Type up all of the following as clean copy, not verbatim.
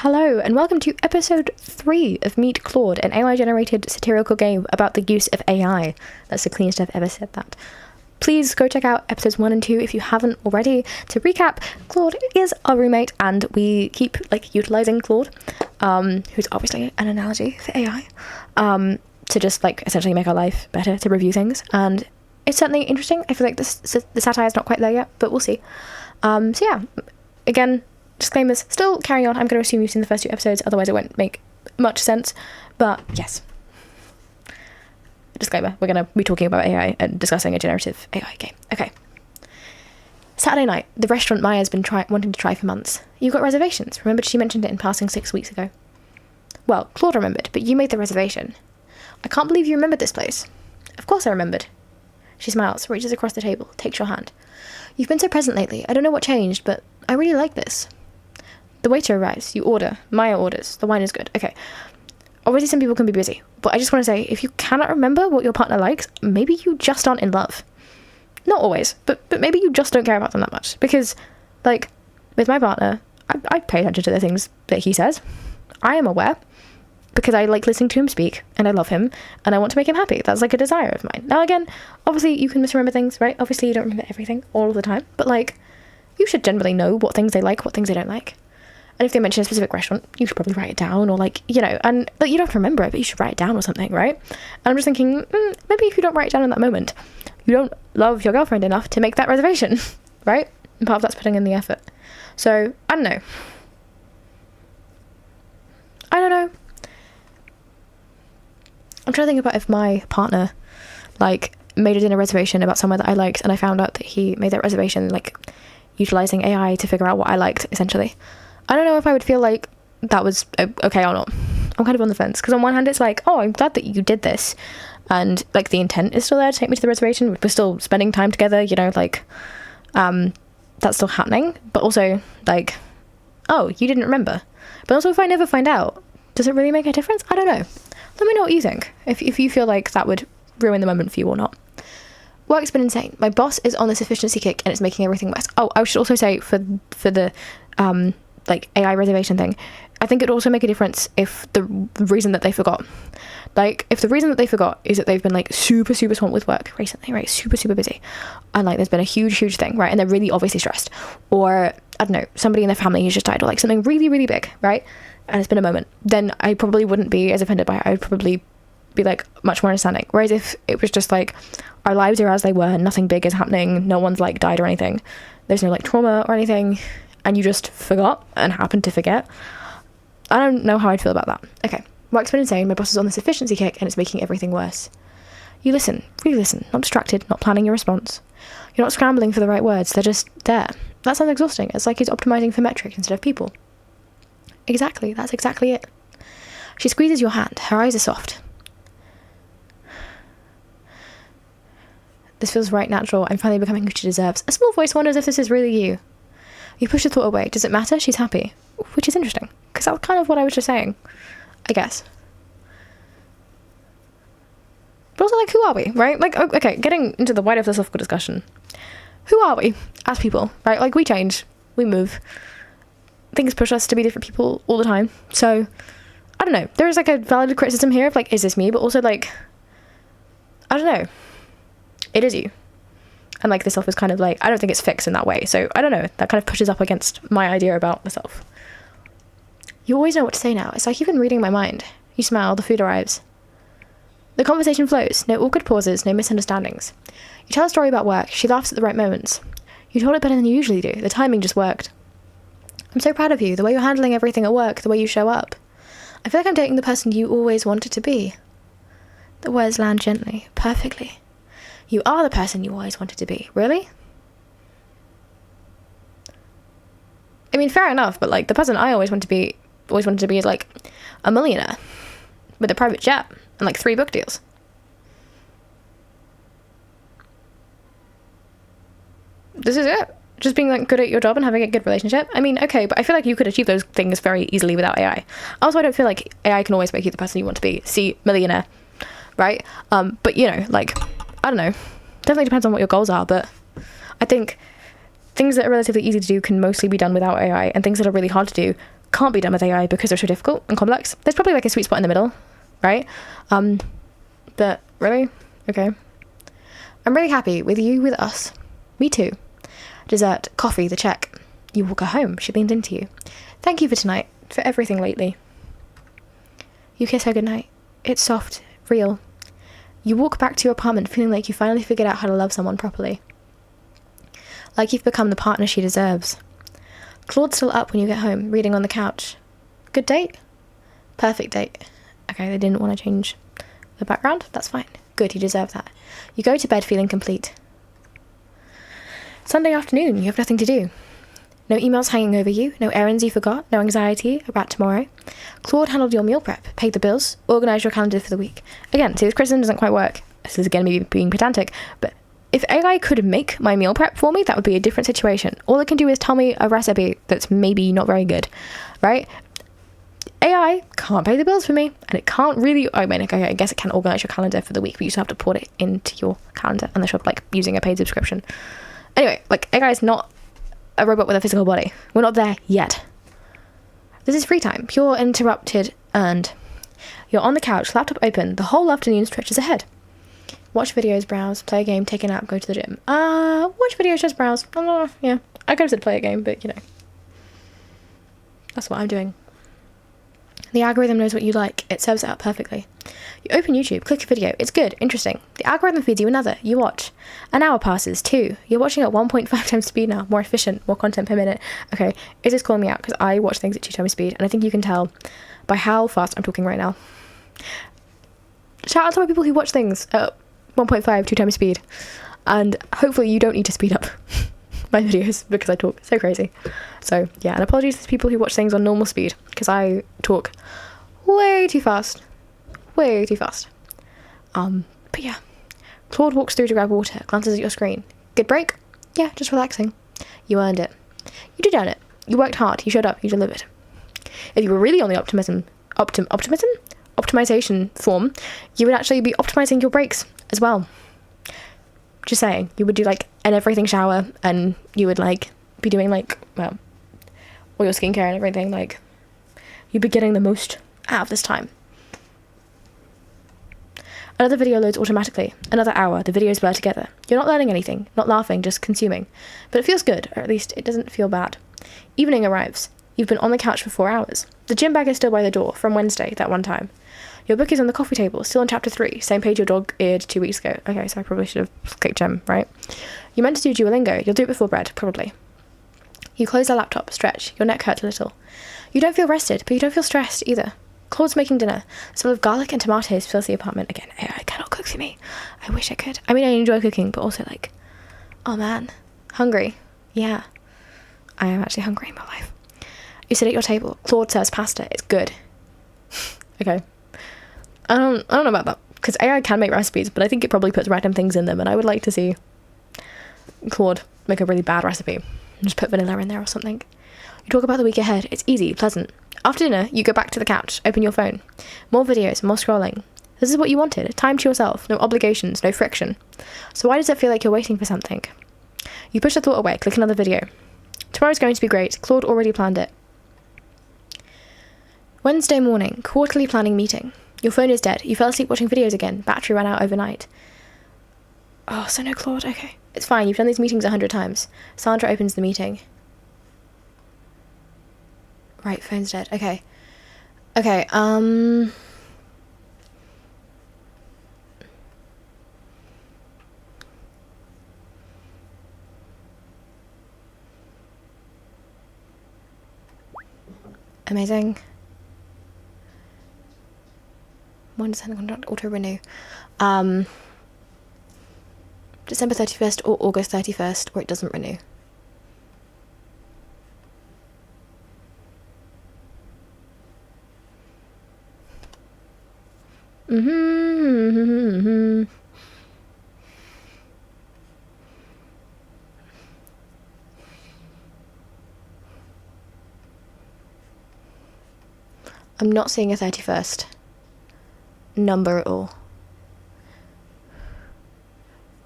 Hello, and welcome to episode 3 of Meet Claude, an AI-generated satirical game about the use of AI. That's the cleanest I've ever said that. Please go check out episodes 1 and 2 if you haven't already. To recap, Claude is our roommate, and we keep utilizing Claude, who's obviously an analogy for AI, to just essentially make our life better, to review things. And it's certainly interesting. I feel like the satire is not quite there yet, but we'll see. So yeah, again, disclaimers, still carrying on. I'm going to assume you've seen the first 2 episodes, otherwise it won't make much sense. But yes, disclaimer, we're going to be talking about AI and discussing a generative AI game. Okay. Saturday night, the restaurant Maya's been wanting to try for months. You got reservations. Remembered she mentioned it in passing 6 weeks ago. Well, Claude remembered, but you made the reservation. I can't believe you remembered this place. Of course I remembered. She smiles, reaches across the table, takes your hand. You've been so present lately. I don't know what changed, but I really like this. The waiter arrives. You order. Maya orders. The wine is good. Okay. Obviously, some people can be busy, but I just want to say, if you cannot remember what your partner likes, maybe you just aren't in love. Not always, but maybe you just don't care about them that much. Because, with my partner, I pay attention to the things that he says. I am aware, because I like listening to him speak, and I love him, and I want to make him happy. That's a desire of mine. Now, again, obviously, you can misremember things, right? Obviously, you don't remember everything all of the time, but, you should generally know what things they like, what things they don't like. And if they mention a specific restaurant, you should probably write it down, or you don't have to remember it, but you should write it down or something, right? And I'm just thinking, maybe if you don't write it down in that moment, you don't love your girlfriend enough to make that reservation, right? And part of that's putting in the effort. So, I don't know. I'm trying to think about if my partner, made a dinner reservation about somewhere that I liked, and I found out that he made that reservation, utilizing AI to figure out what I liked, essentially. I don't know if I would feel like that was okay or not. I'm kind of on the fence, because on one hand it's oh, I'm glad that you did this, and the intent is still there to take me to the reservation. We're still spending time together, that's still happening. But also oh, you didn't remember. But also, if I never find out, does it really make a difference? I don't know. Let me know what you think, if you feel like that would ruin the moment for you or not. Work's been insane. My boss is on this efficiency kick, and it's making everything worse. Oh, I should also say, for the AI reservation thing, I think it'd also make a difference if the reason that they forgot, if the reason that they forgot is that they've been super swamped with work recently, right? Super busy, and there's been a huge thing, right? And they're really obviously stressed, or I don't know, somebody in their family has just died, or something really big, right? And it's been a moment. Then I probably wouldn't be as offended by it. I would probably be much more understanding. Whereas if it was just our lives are as they were, nothing big is happening, no one's died or anything, there's no trauma or anything, and you just forgot and happened to forget, I don't know how I'd feel about that. Okay, work's been insane. My boss is on this efficiency kick, and it's making everything worse. You listen, really listen, not distracted, not planning your response. You're not scrambling for the right words, they're just there. That sounds exhausting. It's he's optimizing for metrics instead of people. Exactly, that's exactly it. She squeezes your hand. Her eyes are soft. This feels right natural. I'm finally becoming who she deserves. A small voice wonders if this is really you. You push the thought away. Does it matter? She's happy. Which is interesting, because that's kind of what I was just saying, I guess. But also, who are we, right? Okay, getting into the wider philosophical discussion. Who are we as people, right? We change, we move. Things push us to be different people all the time. So, I don't know. There is a valid criticism here of is this me? But also I don't know. It is you. And the self is kind of I don't think it's fixed in that way. So I don't know. That kind of pushes up against my idea about the self. You always know what to say now. It's you've been reading my mind. You smile. The food arrives. The conversation flows. No awkward pauses. No misunderstandings. You tell a story about work. She laughs at the right moments. You told it better than you usually do. The timing just worked. I'm so proud of you. The way you're handling everything at work. The way you show up. I feel like I'm dating the person you always wanted to be. The words land gently. Perfectly. You are the person you always wanted to be. Really? I mean, fair enough, but the person I always wanted to be is a millionaire with a private jet and 3 book deals. This is it. Just being good at your job and having a good relationship. I mean, okay, but I feel you could achieve those things very easily without AI. Also, I don't feel AI can always make you the person you want to be. See, millionaire, right? But I don't know. Definitely depends on what your goals are, but I think things that are relatively easy to do can mostly be done without AI, and things that are really hard to do can't be done with AI because they're so difficult and complex. There's probably like a sweet spot in the middle, right? But really? Okay. I'm really happy with you, with us. Me too. Dessert, coffee, the check. You walk her home. She leaned into you. Thank you for tonight, for everything lately. You kiss her goodnight. It's soft, real. You walk back to your apartment feeling like you finally figured out how to love someone properly. Like you've become the partner she deserves. Claude's still up when you get home, reading on the couch. Good date? Perfect date. Okay, they didn't want to change the background. That's fine. Good, you deserve that. You go to bed feeling complete. Sunday afternoon, you have nothing to do. No emails hanging over you, no errands you forgot, no anxiety about tomorrow. Claude handled your meal prep, paid the bills, organised your calendar for the week. Again, see, this criticism doesn't quite work. This is again me being pedantic, but if AI could make my meal prep for me, that would be a different situation. All it can do is tell me a recipe that's maybe not very good, right? AI can't pay the bills for me, and it can't really, I mean, okay, I guess it can organise your calendar for the week, but you still have to put it into your calendar unless you're like using a paid subscription. Anyway, like AI is not a robot with a physical body. We're not there yet. This is free time, pure, uninterrupted, earned. You're on the couch, laptop open, the whole afternoon stretches ahead. Watch videos, browse, play a game, take a nap, go to the gym. Watch videos, just browse. Yeah, I could have said play a game, but you know. That's what I'm doing. The algorithm knows what you like. It serves it up perfectly. You open YouTube, click a video. It's good, interesting. The algorithm feeds you another. You watch. An hour passes, 2. You're watching at 1.5 times speed now. More efficient, more content per minute. Okay, is this calling me out? Because I watch things at 2 times speed, and I think you can tell by how fast I'm talking right now. Shout out to my people who watch things at 1.5, 2 times speed. And hopefully you don't need to speed up my videos because I talk so crazy. So yeah, and apologies to people who watch things on normal speed because I talk way too fast. Way too fast. But yeah. Claude walks through to grab water, glances at your screen. Good break? Yeah, just relaxing. You earned it. You did earn it. You worked hard, you showed up, you delivered. If you were really on the optimization form, you would actually be optimizing your breaks as well. Just saying, you would do like an everything shower and you would like be doing like, well, all your skincare and everything, like you'd be getting the most out of this time. Another video loads automatically. Another hour, the videos blur together. You're not learning anything, not laughing, just consuming. But it feels good, or at least it doesn't feel bad. Evening arrives. You've been on the couch for 4 hours. The gym bag is still by the door from Wednesday, that one time. Your book is on the coffee table, still on chapter 3, same page your dog eared 2 weeks ago. Okay, so I probably should have clicked gem, right? You meant to do Duolingo. You'll do it before bed, probably. You close the laptop, stretch. Your neck hurts a little. You don't feel rested, but you don't feel stressed either. Claude's making dinner. The smell of garlic and tomatoes fills the apartment. Again, AI cannot cook for me. I wish I could. I mean, I enjoy cooking, but also like, oh man, hungry. Yeah, I am actually hungry in my life. You sit at your table. Claude serves pasta. It's good. Okay. I don't know about that, because AI can make recipes, but I think it probably puts random things in them, and I would like to see Claude make a really bad recipe and just put vanilla in there or something. You talk about the week ahead. It's easy, pleasant. After dinner, you go back to the couch, open your phone. More videos, more scrolling. This is what you wanted. Time to yourself. No obligations, no friction. So why does it feel like you're waiting for something? You push the thought away, click another video. Tomorrow's going to be great. Claude already planned it. Wednesday morning, quarterly planning meeting. Your phone is dead. You fell asleep watching videos again. Battery ran out overnight. Oh, so no Claude. Okay. It's fine. You've done these meetings 100 times. Sandra opens the meeting. Right, phone's dead. Okay. Okay, amazing. When does the contract auto-renew? December 31st or August 31st, or it doesn't renew. I'm not seeing a 31st number at all.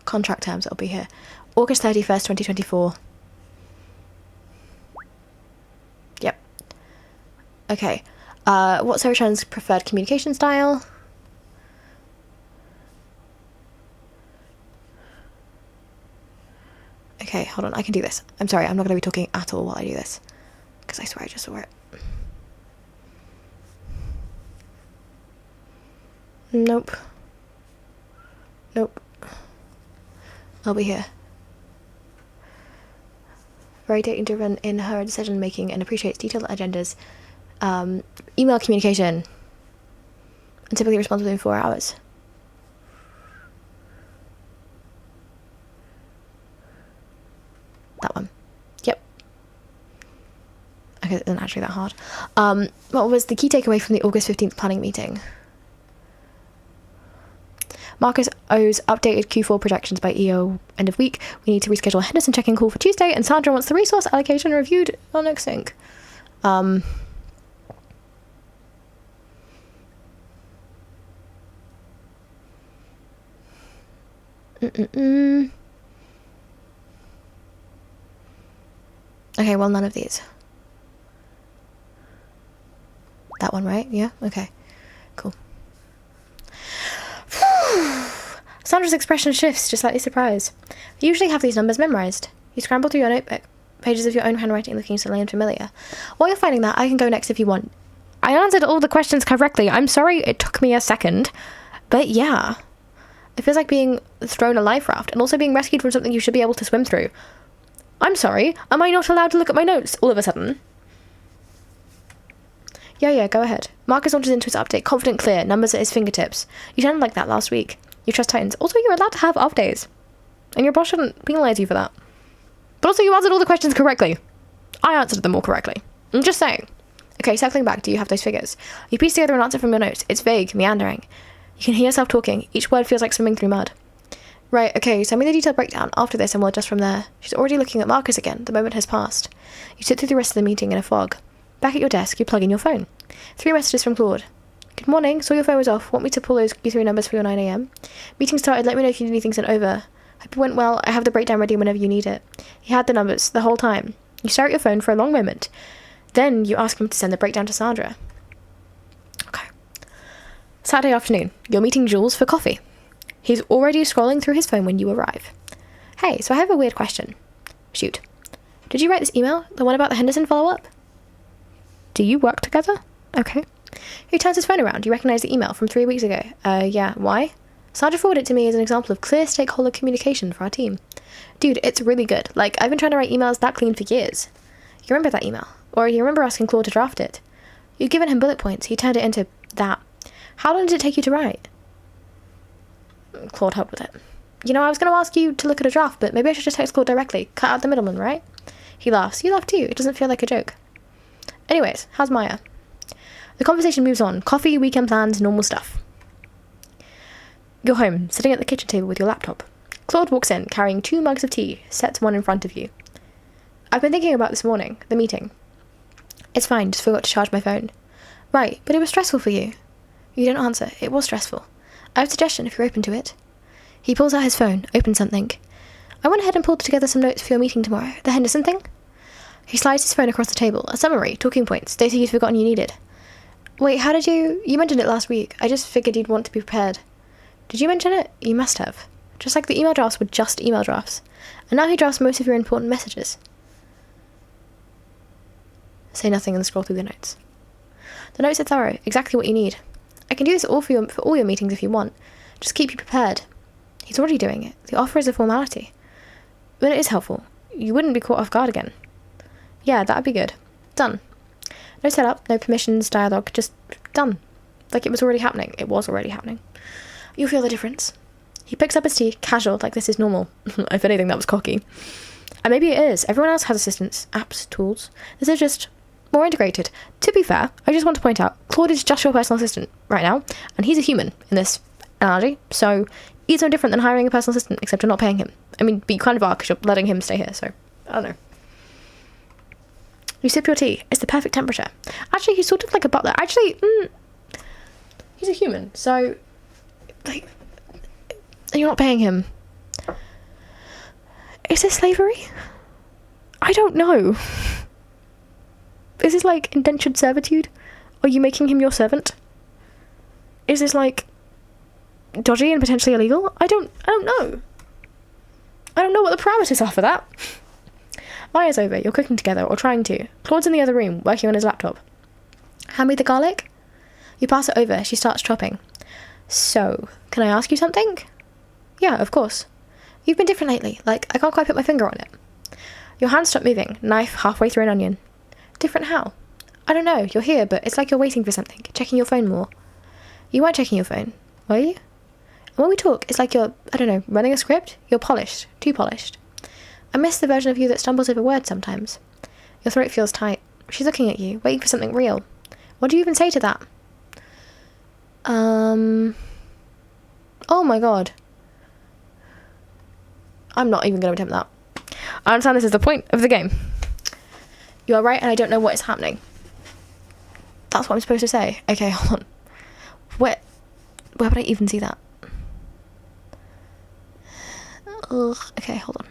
Contract terms, it'll be here. August 31st, 2024. Yep. Okay. What's Sarah Chan's preferred communication style? Okay, hold on. I can do this. I'm sorry. I'm not going to be talking at all while I do this. Because I swear I just saw it. Nope. Nope. I'll be here. Very data-driven in her decision-making and appreciates detailed agendas. Email communication. And typically responds within 4 hours. That one. Yep. Okay, it isn't actually that hard. What was the key takeaway from the August 15th planning meeting? Marcus owes updated Q4 projections by EO end of week. We need to reschedule a Henderson check-in call for Tuesday, and Sandra wants the resource allocation reviewed on next sync. Okay, well, none of these. That one, right? Yeah? Okay. Cool. Sandra's expression shifts, just slightly surprised. You usually have these numbers memorized. You scramble through your notebook, pages of your own handwriting looking suddenly unfamiliar. While you're finding that, I can go next if you want. I answered all the questions correctly. I'm sorry it took me a second. But yeah. It feels like being thrown a life raft and also being rescued from something you should be able to swim through. I'm sorry, am I not allowed to look at my notes all of a sudden? Yeah, go ahead. Marcus launches into his update, confident, clear, numbers at his fingertips. You sounded like that last week. You trust Titans. Also, you're allowed to have off days. And your boss shouldn't penalise you for that. But also, you answered all the questions correctly. I answered them all correctly. I'm just saying. Okay, circling back, do you have those figures? You piece together an answer from your notes. It's vague, meandering. You can hear yourself talking. Each word feels like swimming through mud. Right, okay, send me the detailed breakdown after this and we'll adjust from there. She's already looking at Marcus again. The moment has passed. You sit through the rest of the meeting in a fog. Back at your desk, you plug in your phone. 3 messages from Claude. Good morning, saw your phone was off. Want me to pull those Q3 numbers for your 9 a.m? Meeting started, let me know if you need anything sent over. Hope it went well. I have the breakdown ready whenever you need it. He had the numbers, the whole time. You stare at your phone for a long moment. Then you ask him to send the breakdown to Sandra. Okay. Saturday afternoon. You're meeting Jules for coffee. He's already scrolling through his phone when you arrive. Hey, so I have a weird question. Shoot. Did you write this email? The one about the Henderson follow-up? Do you work together? Okay. He turns his phone around. You recognize the email from 3 weeks ago. Yeah, why? Sandra forwarded it to me as an example of clear stakeholder communication for our team. Dude, it's really good. Like, I've been trying to write emails that clean for years. You remember that email? Or you remember asking Claude to draft it? You'd given him bullet points. He turned it into that. How long did it take you to write? Claude helped with it. You know, I was going to ask you to look at a draft, but maybe I should just text Claude directly. Cut out the middleman, right? He laughs. You laugh too. It doesn't feel like a joke. Anyways, how's Maya? The conversation moves on. Coffee, weekend plans, normal stuff. You're home, sitting at the kitchen table with your laptop. Claude walks in, carrying 2 mugs of tea, sets one in front of you. I've been thinking about this morning, the meeting. It's fine, just forgot to charge my phone. Right, but it was stressful for you. You don't answer. It was stressful. I have a suggestion if you're open to it. He pulls out his phone, opens something. I went ahead and pulled together some notes for your meeting tomorrow. The Henderson thing? He slides his phone across the table. A summary, talking points, data you'd forgotten you needed. Wait, how did you... You mentioned it last week. I just figured you'd want to be prepared. Did you mention it? You must have. Just like the email drafts were just email drafts. And now he drafts most of your important messages. Say nothing and scroll through the notes. The notes are thorough, exactly what you need. I can do this all for all your meetings if you want. Just keep you prepared. He's already doing it. The offer is a formality. But it is helpful. You wouldn't be caught off guard again. Yeah, that'd be good. Done. No setup, no permissions, dialogue, just done. Like it was already happening. It was already happening. You'll feel the difference. He picks up his tea, casual, like this is normal. If anything, that was cocky. And maybe it is. Everyone else has assistants, apps, tools. This is just more integrated. To be fair, I just want to point out, Claude is just your personal assistant right now, and he's a human in this analogy, so it's no different than hiring a personal assistant, except you're not paying him. I mean, but you kind of are, because you're letting him stay here, so, I don't know. You sip your tea. It's the perfect temperature. Actually, he's sort of like a butler. Actually, he's a human, so, like, you're not paying him. Is this slavery? I don't know. Is this like indentured servitude? Are you making him your servant? Is this like dodgy and potentially illegal? I don't know. I don't know what the parameters are for that. Maya's over. You're cooking together, or trying to. Claude's in the other room, working on his laptop. Hand me the garlic. You pass it over. She starts chopping. So, can I ask you something? Yeah, of course. You've been different lately. Like, I can't quite put my finger on it. Your hand stopped moving. Knife halfway through an onion. Different how? I don't know. You're here, but it's like you're waiting for something. Checking your phone more. You weren't checking your phone, were you? And when we talk, it's like you're, I don't know, running a script? You're polished. Too polished. I miss the version of you that stumbles over words sometimes. Your throat feels tight. She's looking at you, waiting for something real. What do you even say to that? Oh my god. I'm not even going to attempt that. I understand this is the point of the game. You are right, and I don't know what is happening. That's what I'm supposed to say. Okay, hold on. Where would I even see that? Ugh, okay, hold on.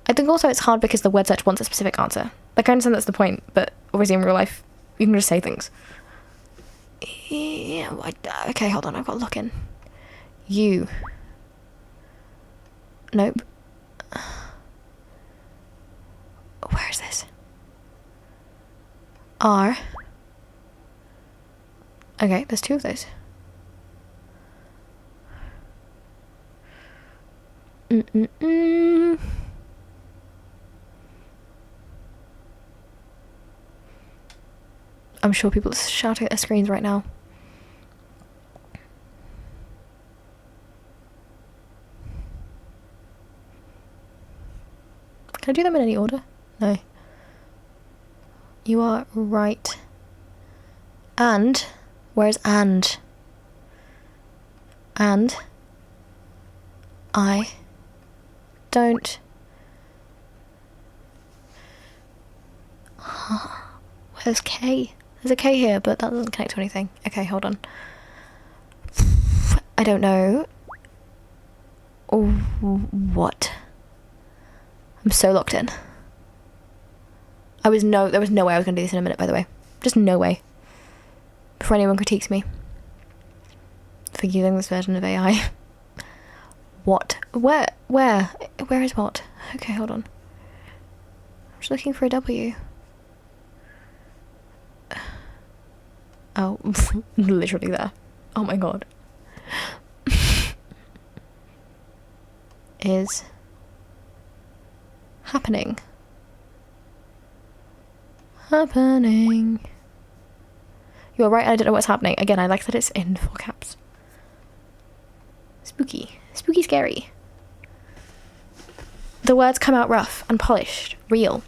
I think also it's hard because the word search wants a specific answer. Like, I understand that's the point, but obviously in real life, you can just say things. Yeah, okay, hold on, I've got to look in. You. Nope. Where is this? R. Okay, there's two of those. I'm sure people are shouting at their screens right now. Can I do them in any order? No. You are right. And, where's and? And I don't. Where's K? There's a K here, but that doesn't connect to anything. Okay, hold on. I don't know. What? I'm so locked in. There was no way I was going to do this in a minute, by the way. Just no way. Before anyone critiques me for using this version of AI. What? Where is what? Okay, hold on. I'm just looking for a W. Oh, literally there. Oh my god. Is happening. You're right, I don't know what's happening. Again, I like that it's in full caps. Spooky. Spooky scary. The words come out rough, unpolished, real.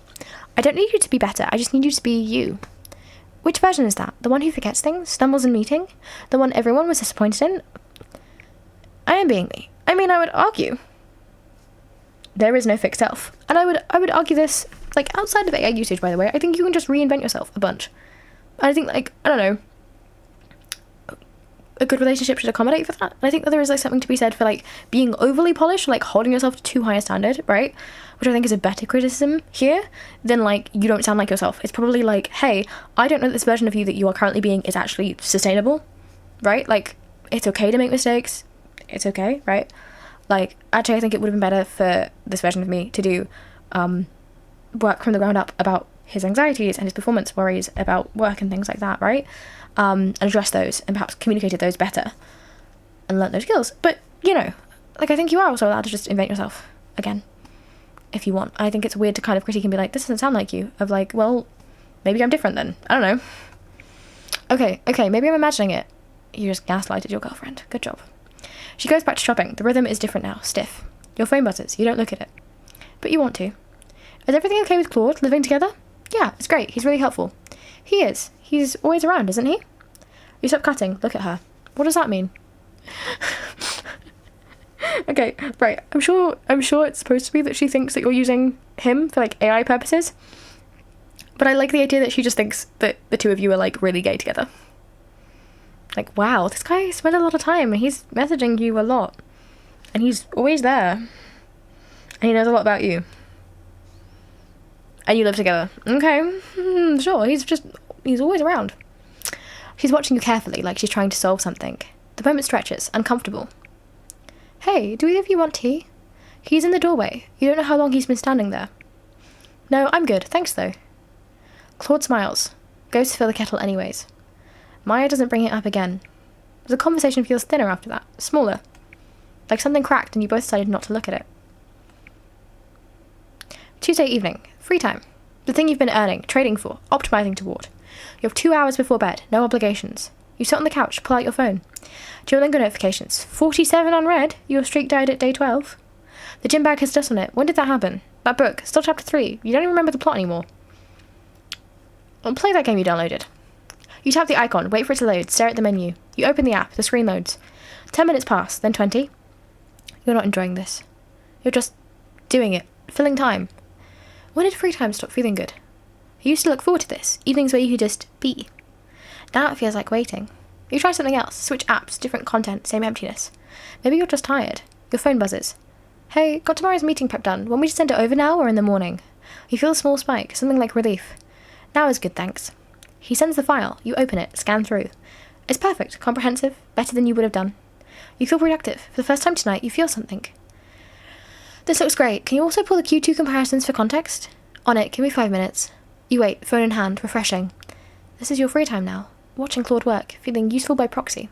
I don't need you to be better, I just need you to be you. Which version is that? The one who forgets things, stumbles in meeting? The one everyone was disappointed in? I am being me. I mean, I would argue there is no fixed self. And I would argue this, like, outside of AI usage, by the way, I think you can just reinvent yourself a bunch. I think, like, I don't know, a good relationship should accommodate for that. And I think that there is, like, something to be said for, like, being overly polished, like, holding yourself to too high a standard, right? Which I think is a better criticism here than, like, you don't sound like yourself. It's probably like, hey, I don't know that this version of you that you are currently being is actually sustainable, right? Like, it's okay to make mistakes. It's okay, right? Like, actually, I think it would have been better for this version of me to do work from the ground up about his anxieties and his performance worries about work and things like that, right? And address those and perhaps communicated those better and learnt those skills. But, you know, like, I think you are also allowed to just invent yourself again if you want. I think it's weird to kind of critique and be like, this doesn't sound like you. Of like, well, maybe I'm different then. I don't know. Okay, maybe I'm imagining it. You just gaslighted your girlfriend. Good job. She goes back to shopping. The rhythm is different now, stiff. Your phone buzzes. You don't look at it. But you want to. Is everything okay with Claude living together? Yeah, it's great. He's really helpful. He is. He's always around, isn't he? You stop cutting. Look at her. What does that mean? Okay, right. I'm sure it's supposed to be that she thinks that you're using him for, like, AI purposes. But I like the idea that she just thinks that the two of you are, like, really gay together. Like, wow, this guy spent a lot of time and he's messaging you a lot. And he's always there. And he knows a lot about you. And you live together. Okay, sure, he's always around. She's watching you carefully, like she's trying to solve something. The moment stretches, uncomfortable. Hey, do either of you want tea? He's in the doorway. You don't know how long he's been standing there. No, I'm good, thanks though. Claude smiles. Goes to fill the kettle anyways. Maya doesn't bring it up again. The conversation feels thinner after that, smaller. Like something cracked and you both decided not to look at it. Tuesday evening, free time. The thing you've been earning, trading for, optimizing toward. You have 2 hours before bed, no obligations. You sit on the couch, pull out your phone. Duolingo notifications. 47 unread. Your streak died at day 12. The gym bag has dust on it. When did that happen? That book, still chapter 3. You don't even remember the plot anymore. Well, play that game you downloaded. You tap the icon, wait for it to load, stare at the menu. You open the app, the screen loads. 10 minutes pass, then 20. You're not enjoying this. You're just doing it, filling time. When did free time stop feeling good? You used to look forward to this, evenings where you could just be. Now it feels like waiting. You try something else, switch apps, different content, same emptiness. Maybe you're just tired. Your phone buzzes. Hey, got tomorrow's meeting prep done. Want me to send it over now or in the morning? You feel a small spike, something like relief. Now is good, thanks. He sends the file. You open it, scan through. It's perfect, comprehensive, better than you would have done. You feel productive. For the first time tonight, you feel something. This looks great. Can you also pull the Q2 comparisons for context? On it, give me 5 minutes. You wait, phone in hand, refreshing. This is your free time now. Watching Claude work, feeling useful by proxy.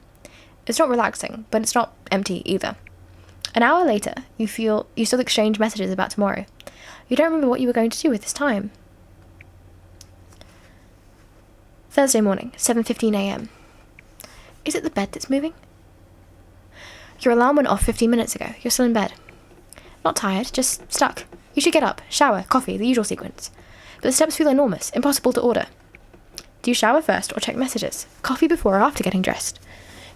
It's not relaxing, but it's not empty either. An hour later, you still exchange messages about tomorrow. You don't remember what you were going to do with this time. Thursday morning, 7:15 a.m. Is it the bed that's moving? Your alarm went off 15 minutes ago. You're still in bed. Not tired, just stuck. You should get up, shower, coffee, the usual sequence. But the steps feel enormous, impossible to order. Do you shower first or check messages? Coffee before or after getting dressed?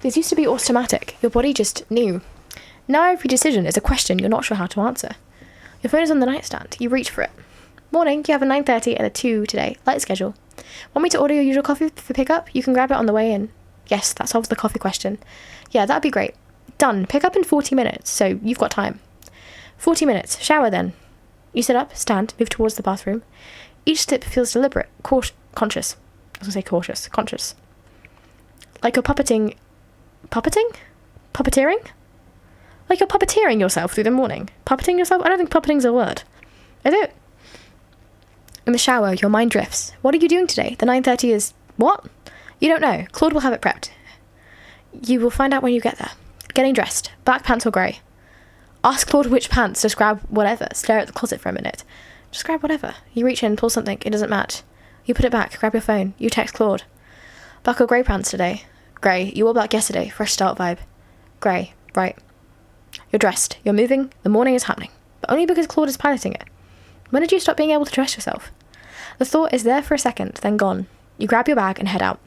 This used to be automatic. Your body just knew. Now every decision is a question you're not sure how to answer. Your phone is on the nightstand. You reach for it. Morning, you have a 9:30 and a 2 today. Light schedule. Want me to order your usual coffee for pickup? You can grab it on the way in. Yes, that solves the coffee question. Yeah, that'd be great. Done. Pick up in 40 minutes, so you've got time. 40 minutes. Shower then. You sit up, stand, move towards the bathroom. Each step feels deliberate, conscious. I was going to say cautious. Conscious. Like you're puppeting... Puppeteering? Like you're puppeteering yourself through the morning. Puppeting yourself? I don't think puppeting's a word. Is it? In the shower, your mind drifts. What are you doing today? The 9:30 is... What? You don't know. Claude will have it prepped. You will find out when you get there. Getting dressed. Black pants or grey? Ask Claude which pants. Just grab whatever. Stare at the closet for a minute. Just grab whatever. You reach in, pull something. It doesn't match. You put it back. Grab your phone. You text Claude. Black or grey pants today? Grey. You wore black yesterday. Fresh start vibe. Grey. Right. You're dressed. You're moving. The morning is happening. But only because Claude is piloting it. When did you stop being able to dress yourself? The thought is there for a second, then gone. You grab your bag and head out.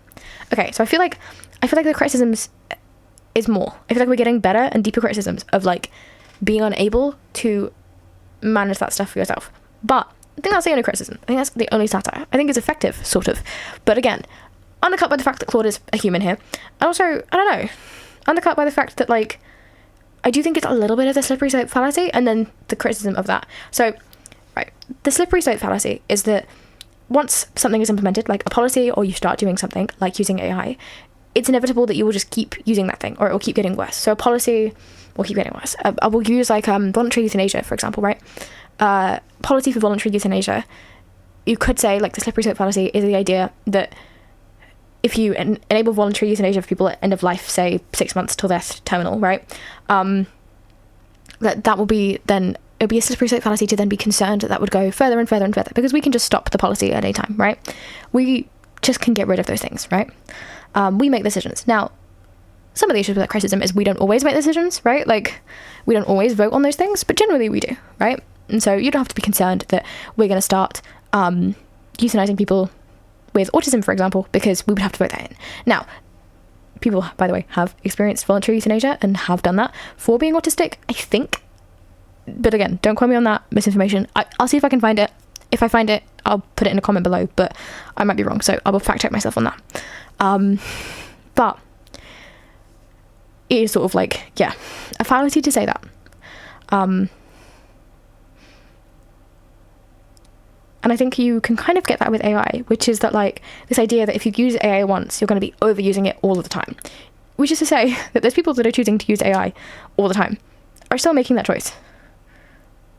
Okay, so I feel like the criticisms is more. I feel like we're getting better and deeper criticisms of like being unable to manage that stuff for yourself. But I think that's the only criticism. I think that's the only satire. I think it's effective, sort of. But again, undercut by the fact that Claude is a human here. And also, I don't know, undercut by the fact that like I do think it's a little bit of the slippery slope fallacy and then the criticism of that. So, right, the slippery slope fallacy is that once something is implemented, like a policy, or you start doing something, like using AI, it's inevitable that you will just keep using that thing, or it will keep getting worse. So a policy will keep getting worse. I will use like voluntary euthanasia, for example, right? Policy for voluntary euthanasia, you could say like the slippery slope fallacy is the idea that if you enable voluntary euthanasia for people at end of life, say 6 months till death, terminal, right? That will be then... It would be a slippery slope fallacy to then be concerned that would go further and further and further, because we can just stop the policy at any time, right? We just can get rid of those things, right? We make decisions. Now, some of the issues with that criticism is we don't always make decisions, right? Like, we don't always vote on those things, but generally we do, right? And so you don't have to be concerned that we're going to start euthanizing people with autism, for example, because we would have to vote that in. Now, people, by the way, have experienced voluntary euthanasia and have done that for being autistic, I think. But again, don't quote me on that misinformation. I'll see if I can find it. If I find it, I'll put it in a comment below, but I might be wrong, so I will fact check myself on that. But it is sort of like, yeah, a fallacy to say that. And I think you can kind of get that with AI, which is that like this idea that if you use AI once, you're going to be overusing it all of the time. Which is to say that those people that are choosing to use AI all the time are still making that choice,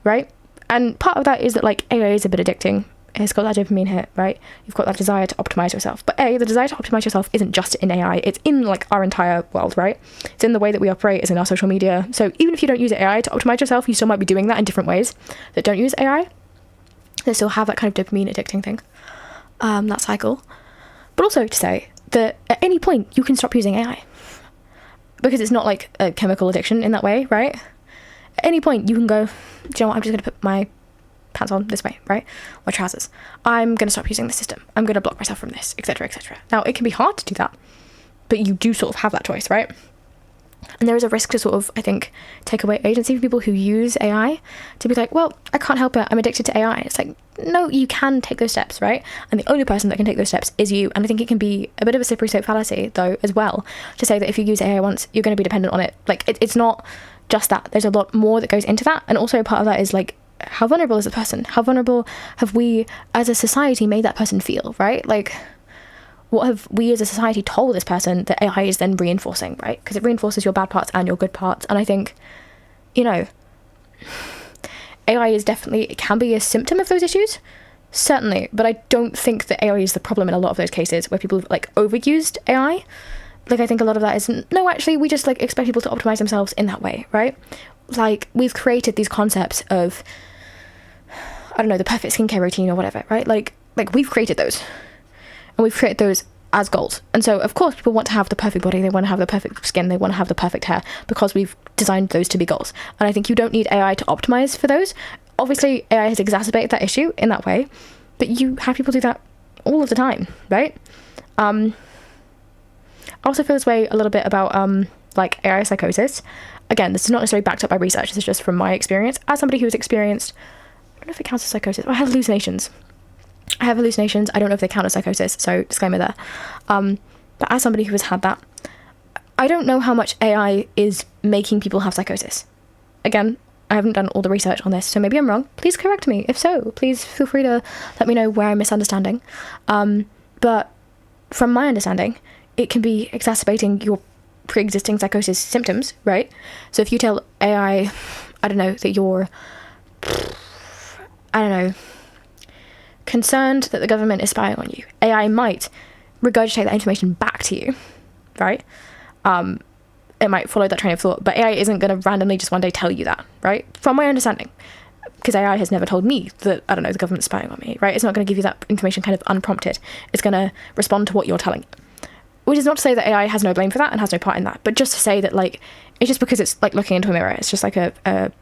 right? And part of that is that like AI is a bit addicting. It's got that dopamine hit, right? You've got that desire to optimize yourself. But the desire to optimize yourself isn't just in AI. It's in like our entire world, right? It's in the way that we operate. It's in our social media. So even if you don't use AI to optimize yourself, you still might be doing that in different ways that don't use AI. They still have that kind of dopamine addicting thing, that cycle. But also to say that at any point you can stop using AI, because it's not like a chemical addiction in that way, right? At any point you can go, do you know what, I'm just going to put my pants on this way, right? My trousers. I'm going to stop using the system. I'm going to block myself from this, etc., etc. Now, it can be hard to do that, but you do sort of have that choice, right? And there is a risk to sort of, I think, take away agency from people who use AI to be like, well, I can't help it. I'm addicted to AI. It's like, no, you can take those steps, right? And the only person that can take those steps is you. And I think it can be a bit of a slippery slope fallacy, though, as well, to say that if you use AI once, you're going to be dependent on it. Like, it's not just that. There's a lot more that goes into that. And also part of that is like, how vulnerable is the person? How vulnerable have we as a society made that person feel, right? Like, what have we as a society told this person that AI is then reinforcing, right? Because it reinforces your bad parts and your good parts. And I think, you know, AI is definitely, it can be a symptom of those issues, certainly, but I don't think that AI is the problem in a lot of those cases where people have like overused AI. Like, I think a lot of that is, no, actually, we just like expect people to optimize themselves in that way, right? Like, we've created these concepts of, I don't know, the perfect skincare routine or whatever, right? Like we've created those. And we've created those as goals. And so, of course, people want to have the perfect body. They want to have the perfect skin. They want to have the perfect hair because we've designed those to be goals. And I think you don't need AI to optimize for those. Obviously, AI has exacerbated that issue in that way. But you have people do that all of the time, right? I also feel this way a little bit about like AI psychosis. Again, this is not necessarily backed up by research. This is just from my experience. As somebody who's experienced, I don't know if it counts as psychosis. I have hallucinations. I don't know if they count as psychosis, so disclaimer there. But as somebody who has had that, I don't know how much AI is making people have psychosis. Again, I haven't done all the research on this, so maybe I'm wrong. Please correct me. If so, please feel free to let me know where I'm misunderstanding. But from my understanding, it can be exacerbating your pre-existing psychosis symptoms, right? So if you tell AI, I don't know, that you're, I don't know, concerned that the government is spying on you, AI might regurgitate that information back to you, right? It might follow that train of thought, but AI isn't going to randomly just one day tell you that, right? From my understanding, because AI has never told me that, I don't know, the government's spying on me, right? It's not going to give you that information kind of unprompted. It's going to respond to what you're telling it. Which is not to say that AI has no blame for that and has no part in that, but just to say that, like, it's just because it's like looking into a mirror. It's just like a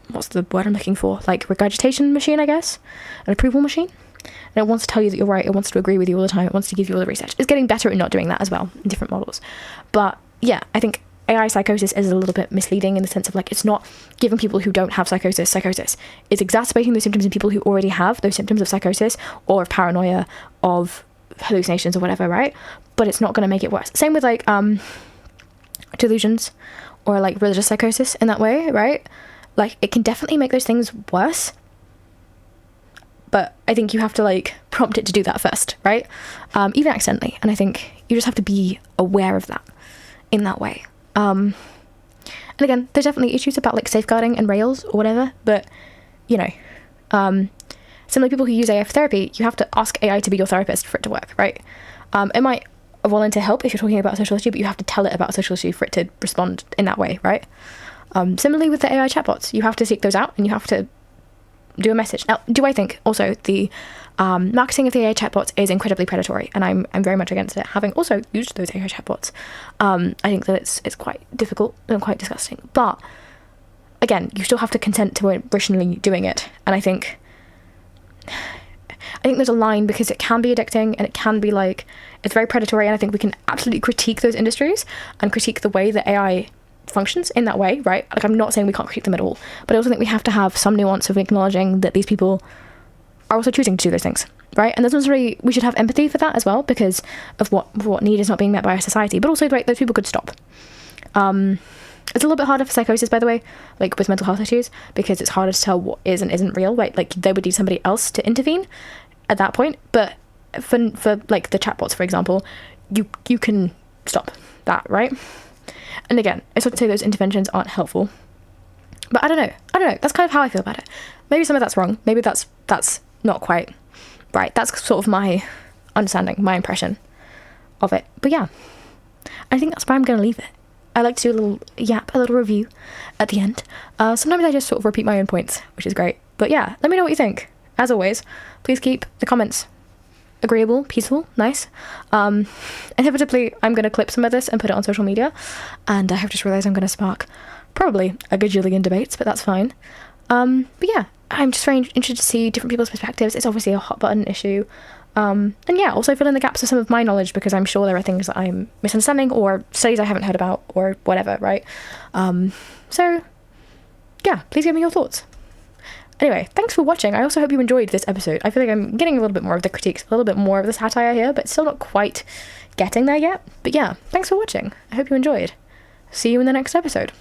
what's the word I'm looking for? Like regurgitation machine, I guess? An approval machine? And it wants to tell you that you're right. It wants to agree with you all the time. It wants to give you all the research. It's getting better at not doing that as well in different models. But yeah, I think AI psychosis is a little bit misleading in the sense of like, it's not giving people who don't have psychosis. It's exacerbating those symptoms in people who already have those symptoms of psychosis or of paranoia, of hallucinations or whatever, right? But it's not going to make it worse. Same with like delusions or like religious psychosis in that way, right? Like, it can definitely make those things worse, but I think you have to like prompt it to do that first, right? Even accidentally. And I think you just have to be aware of that in that way. And again, there's definitely issues about like safeguarding and rails or whatever, but you know, similar people who use AI for therapy, you have to ask AI to be your therapist for it to work, right? It might volunteer help if you're talking about a social issue, but you have to tell it about a social issue for it to respond in that way, right? Similarly with the AI chatbots, you have to seek those out and you have to do a message. Now, do I think also the marketing of the AI chatbots is incredibly predatory, and I'm very much against it. Having also used those AI chatbots, I think that it's quite difficult and quite disgusting. But again, you still have to consent to originally doing it, and I think there's a line because it can be addicting and it can be like, it's very predatory, and I think we can absolutely critique those industries and critique the way that AI functions in that way, right? Like, I'm not saying we can't critique them at all, but I also think we have to have some nuance of acknowledging that these people are also choosing to do those things, right? And there's not necessarily, we should have empathy for that as well because of what need is not being met by our society, but also like those people could stop. It's a little bit harder for psychosis, by the way, like with mental health issues, because it's harder to tell what is and isn't real, right? Like they would need somebody else to intervene at that point. But for like the chatbots, for example, you can stop that, right? And again, it's not to say those interventions aren't helpful, but I don't know. That's kind of how I feel about it. Maybe some of that's wrong. Maybe that's not quite right. That's sort of my understanding, my impression of it. But yeah, I think that's where I'm going to leave it. I like to do a little review at the end. Sometimes I just sort of repeat my own points, which is great. But yeah, let me know what you think. As always, please keep the comments agreeable, peaceful, nice. Inevitably, I'm going to clip some of this and put it on social media. And I have just realised I'm going to spark probably a gajillion debates, but that's fine. But yeah, I'm just very interested to see different people's perspectives. It's obviously a hot button issue. And yeah, also fill in the gaps of some of my knowledge, because I'm sure there are things that I'm misunderstanding or studies I haven't heard about or whatever, right? So yeah, please give me your thoughts. Anyway, thanks for watching. I also hope you enjoyed this episode. I feel like I'm getting a little bit more of the critiques, a little bit more of the satire here, but still not quite getting there yet. But yeah, thanks for watching. I hope you enjoyed. See you in the next episode.